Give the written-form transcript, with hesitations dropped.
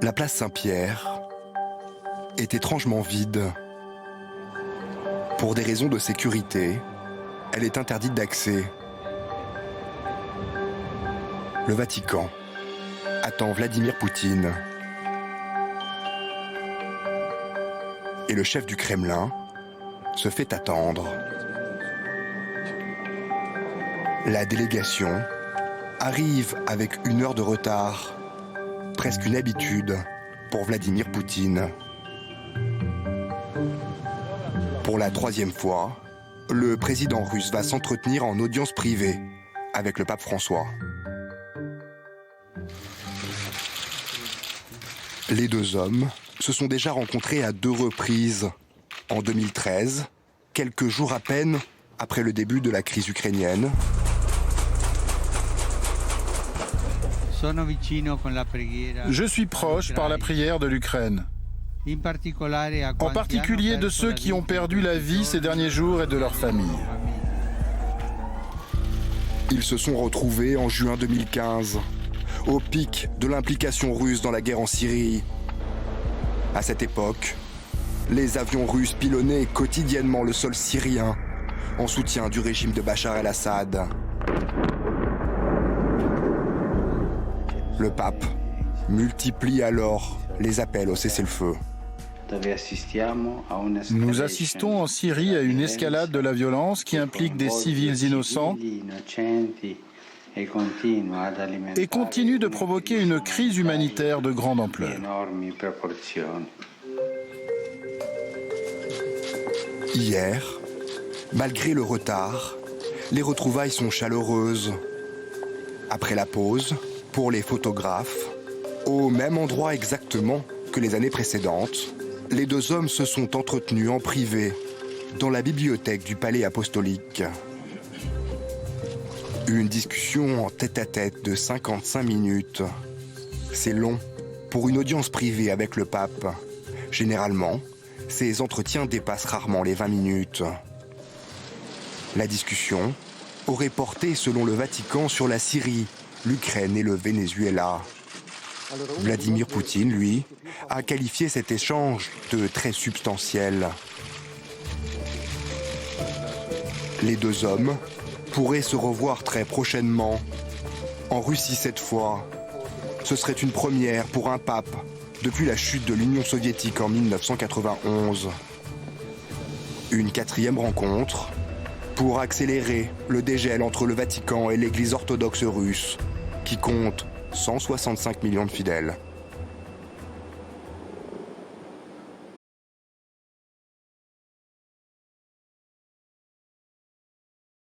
La place Saint-Pierre est étrangement vide. Pour des raisons de sécurité, elle est interdite d'accès. Le Vatican attend Vladimir Poutine. Et le chef du Kremlin se fait attendre. La délégation arrive avec 1 heure de retard, presque une habitude pour Vladimir Poutine. Pour la 3e fois, le président russe va s'entretenir en audience privée avec le pape François. Les 2 hommes se sont déjà rencontrés à 2 reprises. En 2013, quelques jours à peine après le début de la crise ukrainienne. Je suis proche par la prière de l'Ukraine, en particulier de ceux qui ont perdu la vie ces derniers jours et de leurs familles. Ils se sont retrouvés en juin 2015, au pic de l'implication russe dans la guerre en Syrie. À cette époque, les avions russes pilonnaient quotidiennement le sol syrien en soutien du régime de Bachar el-Assad. Le pape multiplie alors les appels au cessez-le-feu. Nous assistons en Syrie à une escalade de la violence qui implique des civils innocents et continue de provoquer une crise humanitaire de grande ampleur. Hier, malgré le retard, les retrouvailles sont chaleureuses. Après la pause, pour les photographes, au même endroit exactement que les années précédentes, les 2 hommes se sont entretenus en privé dans la bibliothèque du palais apostolique. Une discussion en tête-à-tête de 55 minutes. C'est long pour une audience privée avec le pape. Généralement, ces entretiens dépassent rarement les 20 minutes. La discussion aurait porté, selon le Vatican, sur la Syrie, l'Ukraine et le Venezuela. Vladimir Poutine, lui, a qualifié cet échange de très substantiel. Les 2 hommes pourraient se revoir très prochainement. En Russie cette fois. Ce serait une première pour un pape depuis la chute de l'Union soviétique en 1991. Une 4e rencontre pour accélérer le dégel entre le Vatican et l'Église orthodoxe russe, qui compte 165 millions de fidèles.